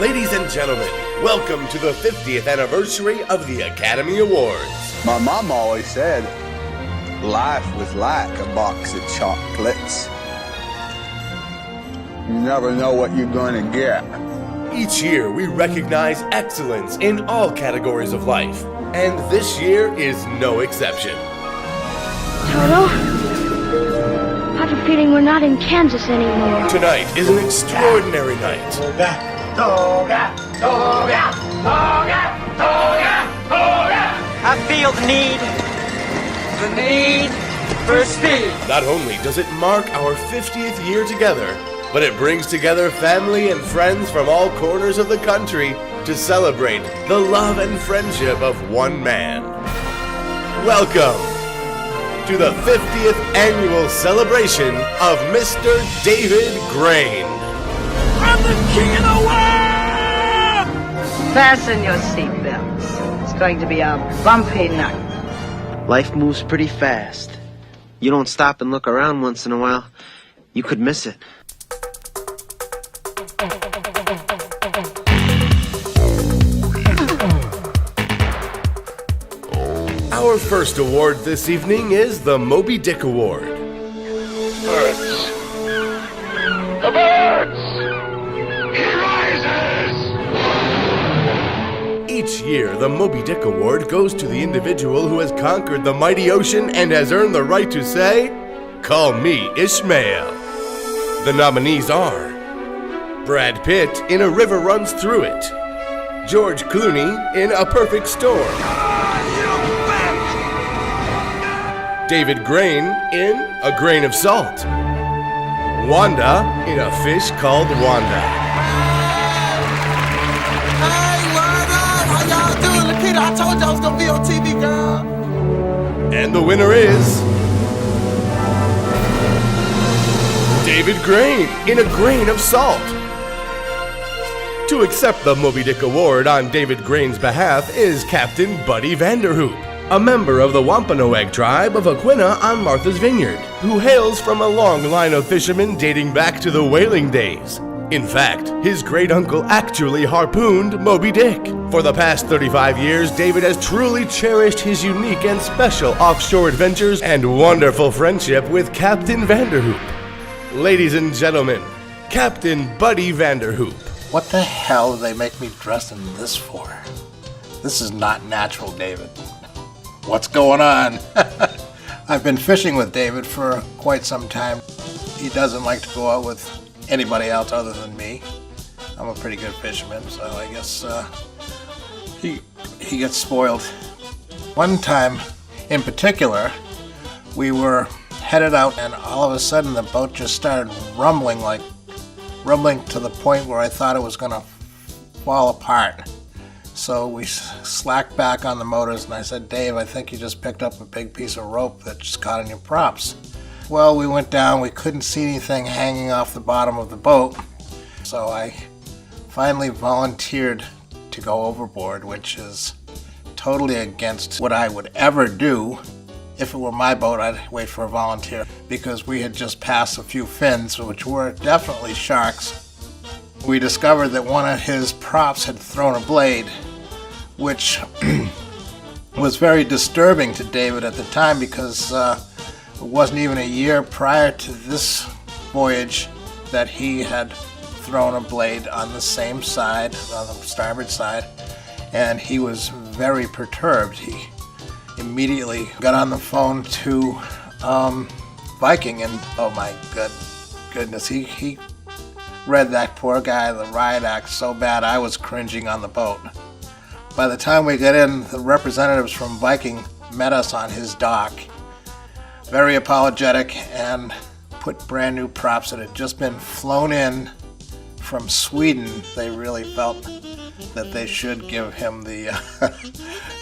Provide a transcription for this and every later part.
Ladies and gentlemen, welcome to the 50th anniversary of the Academy Awards. My mom always said, life was like a box of chocolates. You never know what you're going to get. Each year, we recognize excellence in all categories of life, and this year is no exception. Toto, I have a feeling we're not in Kansas anymore. Tonight is an extraordinary night. I feel the need for speed. Not only does it mark our 50th year together, but it brings together family and friends from all corners of the country to celebrate the love and friendship of one man. Welcome to the 50th annual celebration of Mr. David Grain. I'm the king of the world! Fasten your seatbelts. It's going to be a bumpy night. Life moves pretty fast. You don't stop and look around once in a while, you could miss it. Our first award this evening is the Moby Dick Award. Birds. The birds! He rises! Each year, the Moby Dick Award goes to the individual who has conquered the mighty ocean and has earned the right to say, "Call me Ishmael." The nominees are Brad Pitt in A River Runs Through It, George Clooney in A Perfect Storm, David Grain in A Grain of Salt, Wanda in A Fish Called Wanda. Hey, what up? How y'all doing? Peter, I told you I was gonna be on TV, girl. And the winner is David Grain in A Grain of Salt. To accept the Moby Dick Award on David Grain's behalf is Captain Buddy Vanderhoop, a member of the Wampanoag tribe of Aquina on Martha's Vineyard, who hails from a long line of fishermen dating back to the whaling days. In fact, his great-uncle actually harpooned Moby Dick. For the past 35 years, David has truly cherished his unique and special offshore adventures and wonderful friendship with Captain Vanderhoop. Ladies and gentlemen, Captain Buddy Vanderhoop. What the hell do they make me dress in this for? This is not natural, David. What's going on? I've been fishing with David for quite some time. He doesn't like to go out with anybody else other than me. I'm a pretty good fisherman, so I guess he gets spoiled. One time in particular, we were headed out and all of a sudden the boat just started rumbling to the point where I thought it was going to fall apart. So we slacked back on the motors and I said, "Dave, I think you just picked up a big piece of rope that just caught in your props." Well, we went down, we couldn't see anything hanging off the bottom of the boat. So I finally volunteered to go overboard, which is totally against what I would ever do. If it were my boat, I'd wait for a volunteer, because we had just passed a few fins, which were definitely sharks. We discovered that one of his props had thrown a blade, which was very disturbing to David at the time, because it wasn't even a year prior to this voyage that he had thrown a blade on the same side, on the starboard side, and he was very perturbed. He immediately got on the phone to Viking, and oh my goodness, he read that poor guy the riot act so bad I was cringing on the boat. By the time we got in, the representatives from Viking met us on his dock, very apologetic, and put brand new props that had just been flown in from Sweden. They really felt that they should give him the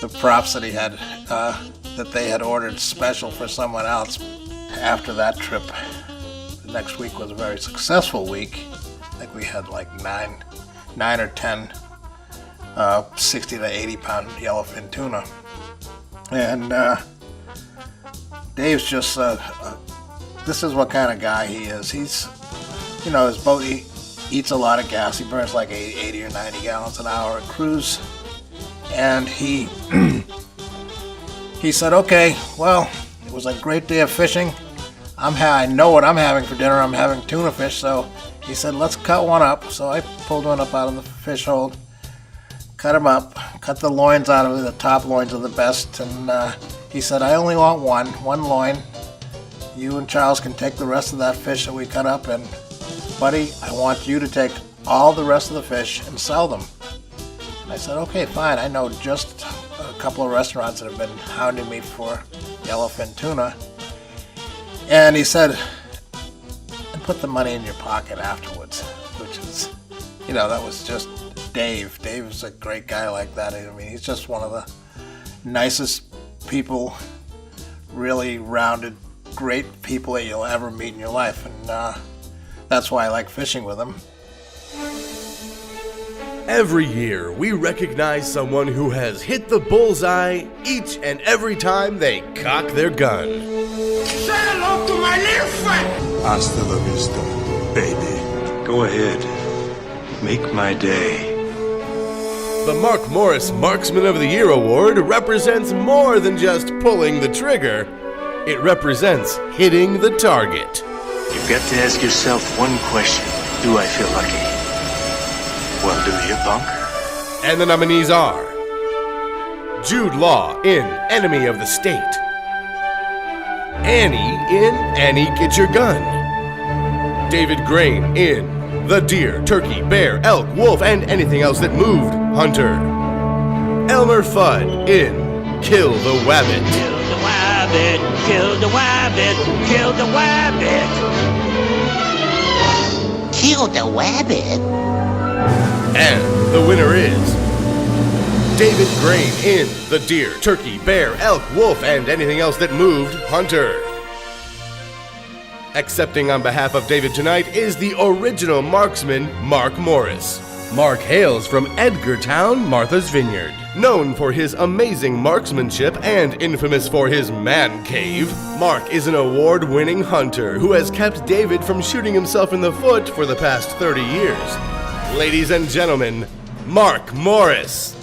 the props that he had that they had ordered special for someone else. After that trip, the next week was a very successful week. I think we had like nine or 10 60 to 80 pound yellowfin tuna. And Dave's just this is what kind of guy he is. He's, you know, his boat, eats a lot of gas. He burns like 80 or 90 gallons an hour at cruise. And he he said, okay, well, it was a great day of fishing. I know what I'm having for dinner. I'm having tuna fish. So he said, let's cut one up. So I pulled one up out of the fish hold, cut him up, cut the loins out of it. The top loins are the best. And he said, I only want one loin. You and Charles can take the rest of that fish that we cut up, and buddy, I want you to take all the rest of the fish and sell them. And I said, okay, fine. I know just a couple of restaurants that have been hounding me for yellowfin tuna. And he said, and put the money in your pocket afterwards, which is, that was just Dave. Dave is a great guy like that. I mean, he's just one of the nicest people, really rounded, great people that you'll ever meet in your life, and that's why I like fishing with him. Every year, we recognize someone who has hit the bullseye each and every time they cock their gun. Say hello to my little friend. Hasta la vista, baby. Go ahead. Make my day. The Mark Morris Marksman of the Year Award represents more than just pulling the trigger. It represents hitting the target. You've got to ask yourself one question. Do I feel lucky? Well, do you, punk? And the nominees are Jude Law in Enemy of the State, Annie in Annie Get Your Gun, David Grain in The Deer, Turkey, Bear, Elk, Wolf, and Anything Else That Moved, Hunter, Elmer Fudd in Kill the Wabbit. Kill the wabbit, kill the wabbit. Kill the wabbit. And the winner is David Grain in The Deer, Turkey, Bear, Elk, Wolf, and Anything Else That Moved, Hunter. Accepting on behalf of David tonight is the original marksman, Mark Morris. Mark hails from Edgartown, Martha's Vineyard. Known for his amazing marksmanship and infamous for his man cave, Mark is an award-winning hunter who has kept David from shooting himself in the foot for the past 30 years. Ladies and gentlemen, Mark Morris.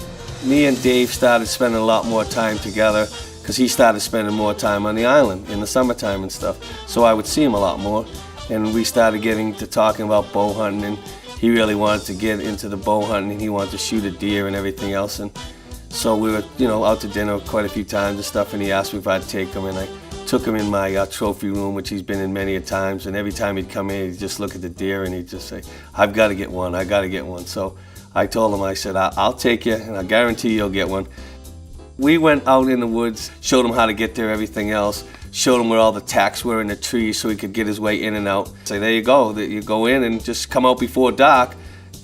Me and Dave started spending a lot more time together because he started spending more time on the island in the summertime and stuff. So I would see him a lot more, and we started getting to talking about bow hunting, and he really wanted to get into the bow hunting, and he wanted to shoot a deer and everything else. And so we were, out to dinner quite a few times and stuff, and he asked me if I'd take him, and I took him in my trophy room, which he's been in many a times, and every time he'd come in, he'd just look at the deer, and he'd just say, I've got to get one, I got to get one. So I told him, I said, I'll take you, and I guarantee you'll get one. We went out in the woods, showed him how to get there, everything else, showed him where all the tacks were in the trees so he could get his way in and out. Say, there you go, you go in and just come out before dark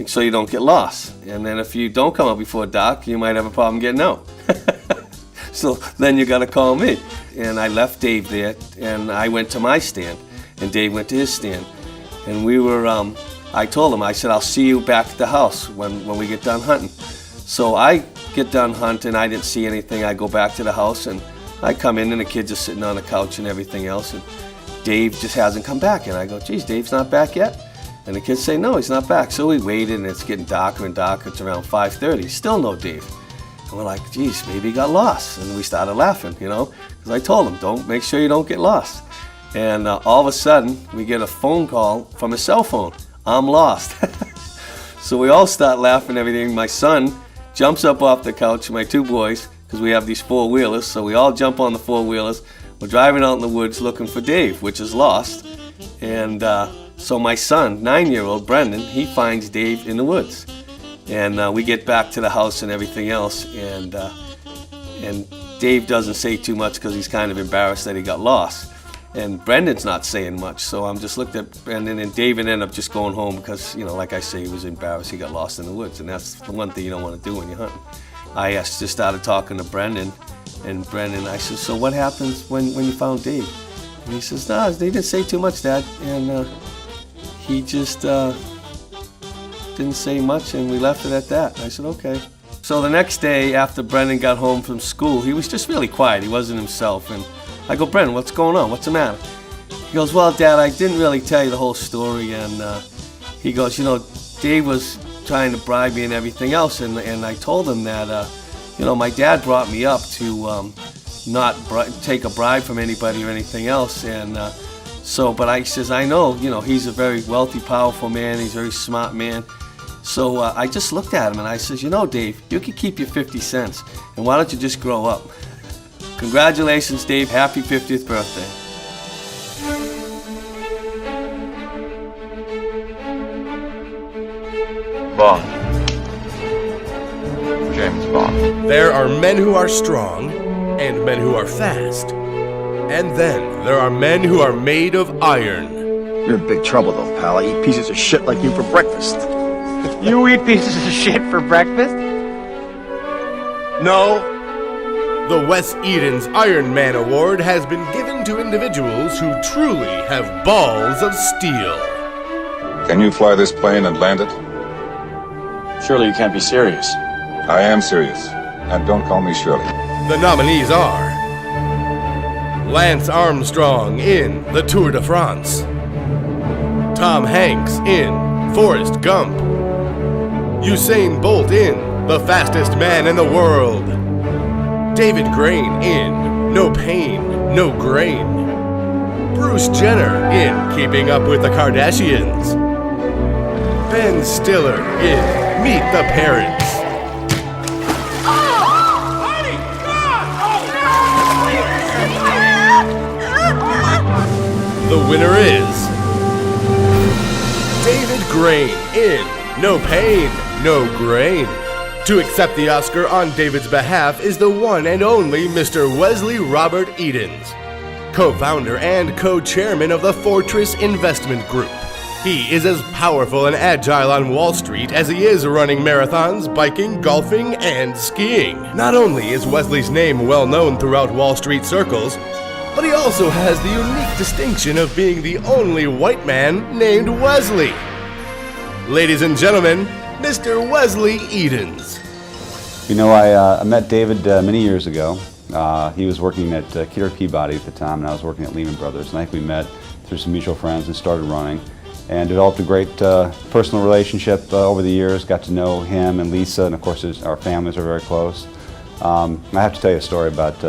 so you don't get lost. And then if you don't come out before dark, you might have a problem getting out. So then you gotta call me. And I left Dave there, and I went to my stand, and Dave went to his stand. And we were, I told him, I said, I'll see you back at the house when we get done hunting. So I get done hunting, I didn't see anything. I go back to the house, and I come in, and the kids are sitting on the couch and everything else, and Dave just hasn't come back. And I go, geez, Dave's not back yet? And the kids say, no, he's not back. So we waited, and it's getting darker and darker. It's around 5:30, still no Dave. And we're like, geez, maybe he got lost. And we started laughing, because I told him, make sure you don't get lost. And all of a sudden, we get a phone call from his cell phone. I'm lost. So we all start laughing and everything. My son jumps up off the couch, my two boys, because we have these four-wheelers. So we all jump on the four-wheelers. We're driving out in the woods looking for Dave, which is lost. And so my son, 9-year-old Brendan, he finds Dave in the woods. And we get back to the house and everything else, and Dave doesn't say too much because he's kind of embarrassed that he got lost. And Brendan's not saying much, so I'm just looked at Brendan, and David ended up just going home because, like I say, he was embarrassed he got lost in the woods, and that's the one thing you don't want to do when you're hunting. I just started talking to Brendan, and Brendan, I said, so what happens when you found Dave? And he says, no, they didn't say too much, Dad, and he just didn't say much, and we left it at that. I said, okay. So the next day, after Brendan got home from school, he was just really quiet. He wasn't himself. And I go, Brendan, what's going on? What's the matter? He goes, well, Dad, I didn't really tell you the whole story. And he goes, Dave was trying to bribe me and everything else, and I told him that, my dad brought me up to not take a bribe from anybody or anything else, and but I says, I know, he's a very wealthy, powerful man, he's a very smart man. So I just looked at him and I says, Dave, you can keep your 50 cents, and why don't you just grow up? Congratulations, Dave. Happy 50th birthday. Bond. James Bond. There are men who are strong and men who are fast. And then there are men who are made of iron. You're in big trouble though, pal. I eat pieces of shit like you for breakfast. You eat pieces of shit for breakfast? No. The Wes Eden's Iron Man Award has been given to individuals who truly have balls of steel. Can you fly this plane and land it? Surely you can't be serious. I am serious. And don't call me Shirley. The nominees are Lance Armstrong in The Tour de France, Tom Hanks in Forrest Gump, Usain Bolt in The Fastest Man in the World, David Grain in No Pain, No Grain, Bruce Jenner in Keeping Up with the Kardashians, Ben Stiller in Meet the Parents. The winner is David Grain in No Pain, No Grain. To accept the Oscar on David's behalf is the one and only Mr. Wesley Robert Edens, co-founder and co-chairman of the Fortress Investment Group. He is as powerful and agile on Wall Street as he is running marathons, biking, golfing, and skiing. Not only is Wesley's name well known throughout Wall Street circles, but he also has the unique distinction of being the only white man named Wesley. Ladies and gentlemen, Mr. Wesley Edens. I met David many years ago. He was working at Kidder Peabody at the time, and I was working at Lehman Brothers. And I think we met through some mutual friends and started running, and developed a great personal relationship over the years. Got to know him and Lisa, and of course our families are very close. I have to tell you a story about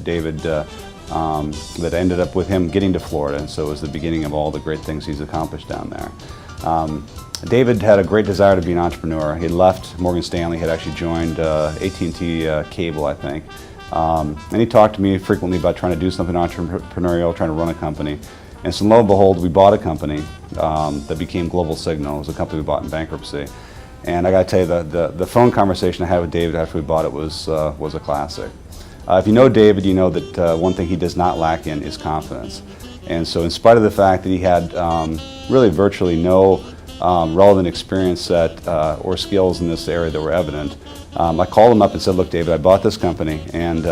David that ended up with him getting to Florida, and so it was the beginning of all the great things he's accomplished down there. David had a great desire to be an entrepreneur. He left Morgan Stanley, had actually joined AT&T Cable, I think. And he talked to me frequently about trying to do something entrepreneurial, trying to run a company. And so lo and behold, we bought a company that became Global Signal. It was a company we bought in bankruptcy. And I got to tell you, the phone conversation I had with David after we bought it was a classic. If you know David, you know that one thing he does not lack in is confidence. And so in spite of the fact that he had really virtually no relevant experience set or skills in this area that were evident, I called him up and said, look, David, I bought this company, and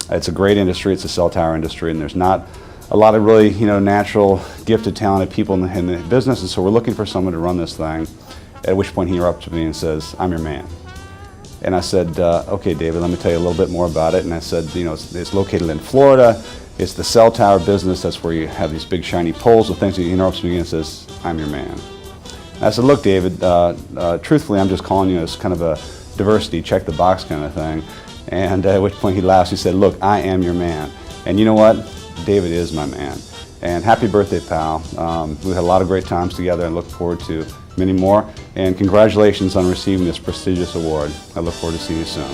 it's a great industry. It's a cell tower industry, and there's not a lot of really natural, gifted, talented people in the business, and so we're looking for someone to run this thing. At which point he interrupts me and says, I'm your man. And I said, okay, David, let me tell you a little bit more about it. And I said, it's located in Florida. It's the cell tower business. That's where you have these big shiny poles with things. He interrupts me and says, I'm your man. And I said, look, David, truthfully, I'm just calling you as kind of a diversity, check the box kind of thing. And at which point he laughs. He said, look, I am your man. And you know what? David is my man. And happy birthday, pal. We had a lot of great times together and look forward to many more. And congratulations on receiving this prestigious award. I look forward to seeing you soon.